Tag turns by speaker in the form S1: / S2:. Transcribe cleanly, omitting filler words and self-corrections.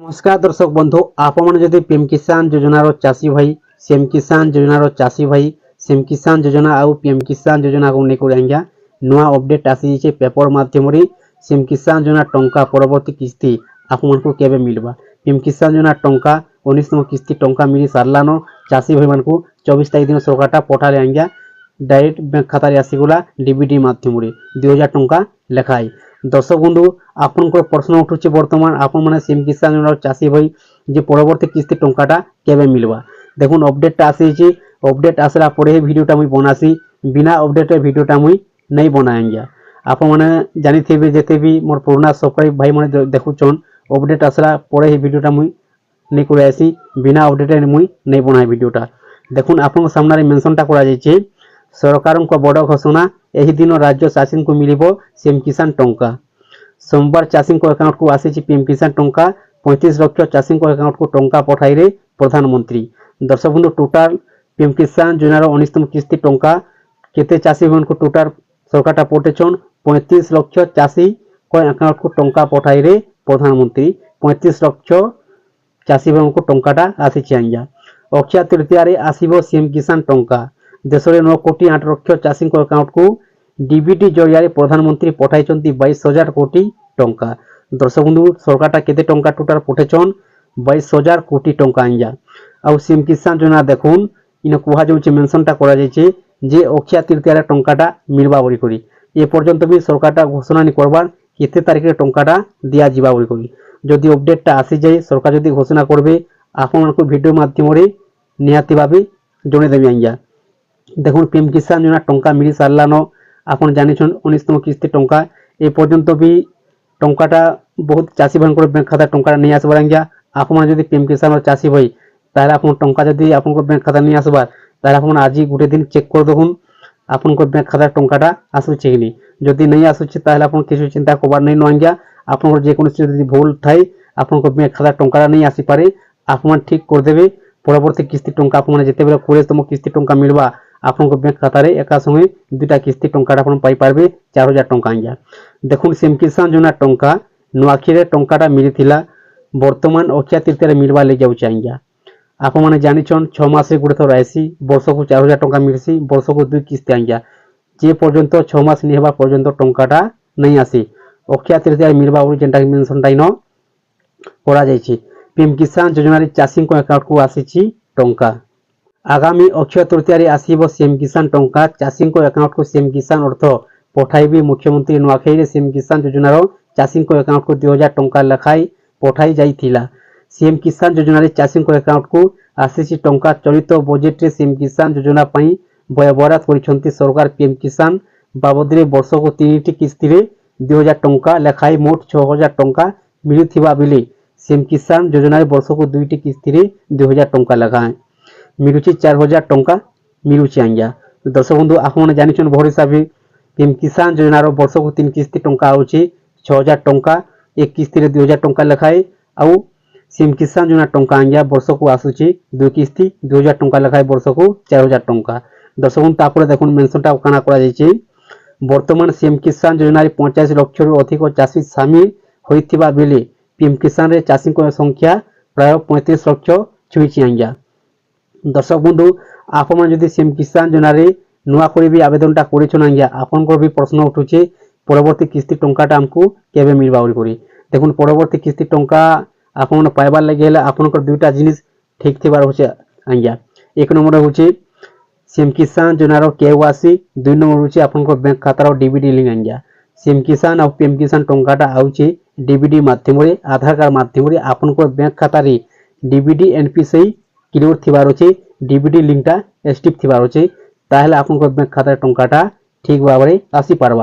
S1: नमस्कार दर्शक बंधु आपण जदि पीएम किसान योजनार चाषी भाई सीएम किसान योजनार चाषी भाई सीएम किसान योजना आउ पीएम किसान योजना को लेकर आज्ञा नुआ अपडेट आसी पेपर माध्यम सीएम किसान योजना टंका परवर्ती किस्ती आपको केबे मिलवा पीएम किसान योजना टंका 19तम किस्ती टंका मिल सारान चाषी भाई मानक 24 तारीख दिन सरकार पठाले आज्ञा डायरेक्ट बैंक खाता आसीगला डीबीटी माध्यम 2000 टंका लेखाई। दर्शक बंधु आपनकर प्रश्न उठुचे बर्तमान आपण माने सीएम किसान योजना चाषी भाई जे परवर्ती किस्ती टंकाटा केबे मिलवा देखुन अपडेटटा आसीची अपडेट आसला परे भिडियोटा मुई बनासी बिना अपडेट भिडियोटा मुई नहीं बनाएंगे आपण माने जानिथिबे जेते भी मोर पुराना सब्सक्राइब भाई माने देखुचन अपडेट आसला परे ही भिडियोटा मुई नहीं करे आसी बिना अपडेट मुई नहीं बनाए भिडियोटा देखुन आपण सामने रे मेंशनटा करा जायछि सरकार को बड़ घोषणा एही दिन राज्य चाषी को मिलिबो सीएम किसान टंका सोमवार चाषी अकाउंट को आसी पीएम किसान टंका 35 लाख चाषी अकाउंट को टंका पठाई रे प्रधानमंत्री। दर्शक बंधु टोटाल पीएम किसान योजनार 19तम किस्ती टंका केते चाषी भाई को टोटाल सरकार पठेछन 35 लाख चाषी अकाउंट को टंका पठाई रे प्रधानमंत्री 35 लाख चाषी भाई को टंकाटा आसी आज्ञा अक्षय तृतीया रे आसीबो सीएम किसान टंका देश में 9 कोटी 8 लाख चाषी अकाउंट को डीबीटी जरिया प्रधानमंत्री पठाई 22,000 कोटी टंका। दर्शक बंधु सरकार केते टंका टोटाल पठेछन 22,000 कोटी टंका आंजा आउ सीएम किसान योजना देखुन इन कुहा जाउचे मेंशनटा करा जायचे जे अक्षय तृतीया टंकाटा मिलबा बोली करी ए पर्यंत भी सरकारटा घोषणा नहीं करबार केते तारिख रे टंकाटा दिया जिबा बोली करी जदि अपडेटटा आसी जाय सरकार जदि घोषणा करबे आपन को वीडियो माध्यम रे निहाती भाबे जणे देबी आंजा देखुन पीएम किसान योजना टंका मिली सारलानो आपन जानिछन 19तम किस्ती टंका ए पर्यंत भी टंकाटा बहुत चाषी भाई बैंक खाता टंका नहीं आसबार आज्ञा आपन जदि पीएम किसान चाषी भाई ताहले आपन टंका जदि आपन बैंक खाता नहीं आसबार ताहले आपन आज गोटे दिन चेक कर देखुन आपन बैंक खाता टंकाटा आसुचे कि नहीं जदि नहीं आसुचे ताहले आपन किछु चिंता करबार नहीं न आज्ञा आपन जे कोनो जदि भूल थाई आपन बैंक खाता टंका नहीं आसी पारे आपन ठीक कर देबे परवर्ती किस्ती टंका आपन जेते बेला 20तम किस्ती टंका मिलबा आपन बैंक खाता रे एका संगे दुटा किस्ती टंका आपन पाई पारबे 4000 टंका आज्ञा देखुन सीएम किसान योजना टंका नुआखी रे टंकाटा मिलिथिला वर्तमान अक्षय तृतीया रे मिलबा ले जाउ आज्ञा आप माने जानिछन 6 मास रे गुटे थर आसी वर्ष को 4000 टंका मिलसी वर्ष को 2 किस्ती आज्ञा जे पर्यंत 6 मास नि हेबा पर्यंत टंकाटा नहीं आसी अक्षय तृतीया रे मिलबा बोली जेंटा मेंशन टाइनो करा जायछि पीएम किसान योजना रे चाषी को अकाउंट को आसीछि टंका आगामी अक्षय तृतीया रे आसीबो सीएम किसान टंका चाषी को अकाउंट को सीएम किसान अर्थ पठाइबे मुख्यमंत्री नुआखाई रे सीएम किसान योजनार चाषी को अकाउंट को 2000 टंका लखाई पठाई जाइथिला सीएम किसान योजना रे चाषी को अकाउंट को आसीछि टंका चलित बजेट रे सीएम किसान योजना पई बराद करिसंती सरकार पीएम किसान बाबद रे वर्ष को 3टी किस्ती रे 2000 टंका लखाई मोट 6000 टंका मिलुथिबा बेले सीएम किसान योजना रे वर्ष को 2टी किस्ती रे 2000 टंका लखाई मिलुची 4000 टंका मिलुची आज्ञा। दर्शक बंधु आपन जानिछन भर हिसाब पीएम किसान योजनार वर्ष को 3 किस्ती टंका आउची 6000 टंका एक किस्ती रे 2000 टंका लखाई आउ सीएम किसान योजना टंका आज्ञा वर्ष को आसुची 2 किस्ती 2000 टंका लखाई वर्ष को 4000 टंका। दर्शक बंधु तापर देखुन मेंशनटा काना करा जायछि वर्तमान सीएम किसान योजना रे 85 लाख रु अधिक चाषी शामिल होइथिबा बेले पीएम किसान रे चाषी को संख्या प्राय 35 लाख छुईछि आज्ञा। दर्शक बंधु आपण जदि सीएम किसान योजना रे नुआ कोई भी आवेदनटा करिछन आज्ञा आपन को भी प्रश्न उठुचे परवर्ती किस्ती टंकाटा हमको केबे मिलबा बोली करी देखुन परवर्ती किस्ती टंका आपन पाइबार लागि हेला आपन को दुटा जिनिस ठीक थिबार होचे आज्ञा एक नंबर होचे सीएम किसान योजनार केवाईसी 2 नंबर होचे आपन को बैंक खातार डीबीटी लिंक आज्ञा सीएम किसान और पीएम किसान टंकाटा आउचे डीबीटी माध्यम रे आधार कार्ड माध्यम रे आपन को बैंक खाता रे डीबीटी एनपीसी क्लियर थिबार होचे डीबीटी लिंकटा एक्टिव थिबार होचे ताहले आपन को बैंक खाता टंकाटा ठीक भाबरे आसी पारबा।